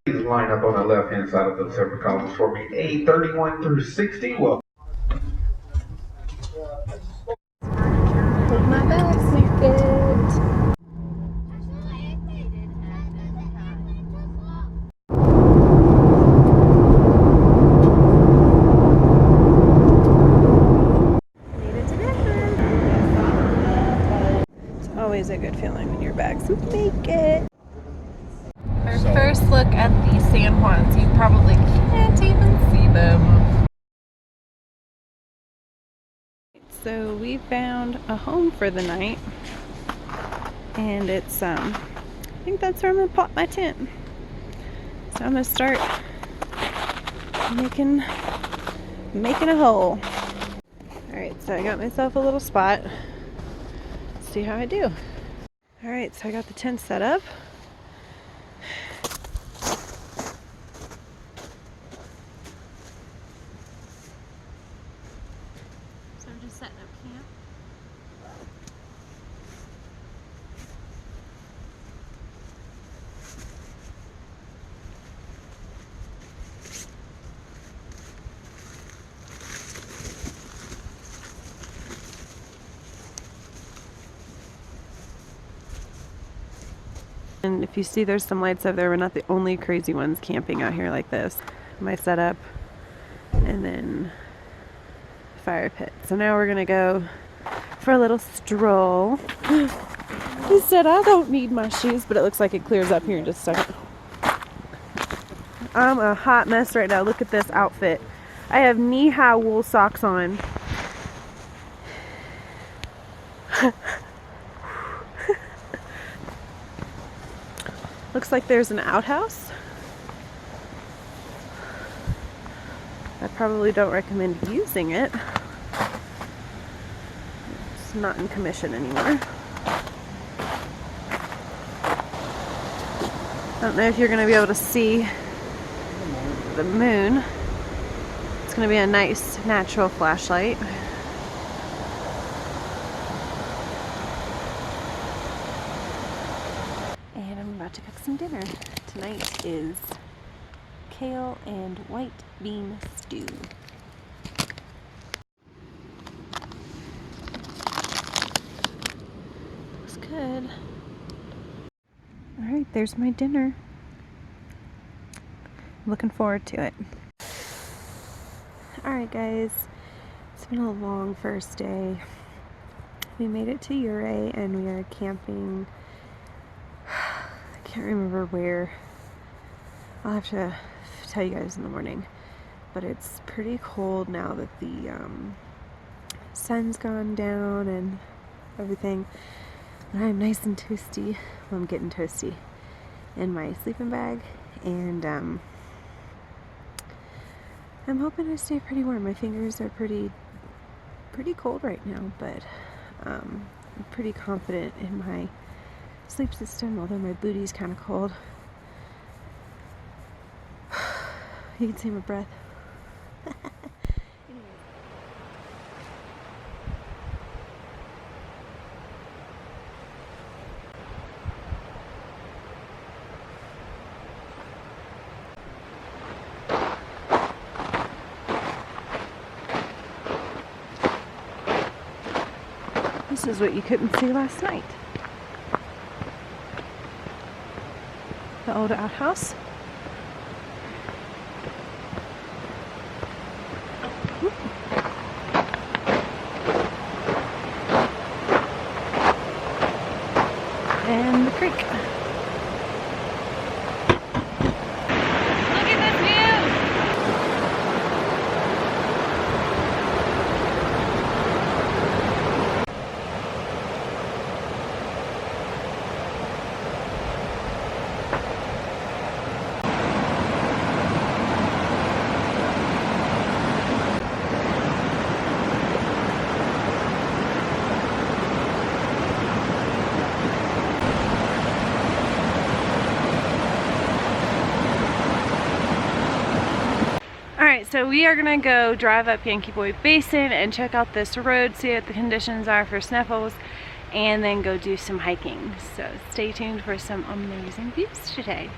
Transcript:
Please line up on the left hand side of the separate columns for me. A31 through 60. Well, Hold my basket. Always a good feeling when your bags make it. Our first look at the San Juans. You probably can't even see them. So we found a home for the night, and it's I think that's where I'm gonna pop my tent. So I'm gonna start making a hole. All right, so I got myself a little spot. See how I do. All right, so I got the tent set up. So I'm just setting up camp. And if you see, there's some lights up there. We're not the only crazy ones camping out here like this. My setup, and then fire pit. So now we're gonna go for a little stroll. He said I don't need my shoes, but it looks like it clears up here in just a second. I'm a hot mess right now. Look at this outfit. I have knee-high wool socks on. Looks like there's an outhouse. I probably don't recommend using it. It's not in commission anymore. I don't know if you're going to be able to see the moon. It's going to be a nice natural flashlight. And I'm about to cook some dinner. Tonight is kale and white bean stew. Looks good. Alright, there's my dinner. I'm looking forward to it. Alright guys, it's been a long first day. We made it to Ouray and we are camping. I can't remember where. I'll have to tell you guys in the morning. But it's pretty cold now that the sun's gone down and everything. And I'm nice and toasty. Well, I'm getting toasty in my sleeping bag. And I'm hoping to stay pretty warm. My fingers are pretty cold right now, but I'm pretty confident in my sleep system, although my booty's kind of cold. You can see my breath. This is what you couldn't see last night. The old outhouse. And the creek. Look at this view! Alright, so we are going to go drive up Yankee Boy Basin and check out this road, see what the conditions are for sniffles, and then go do some hiking. So stay tuned for some amazing views today.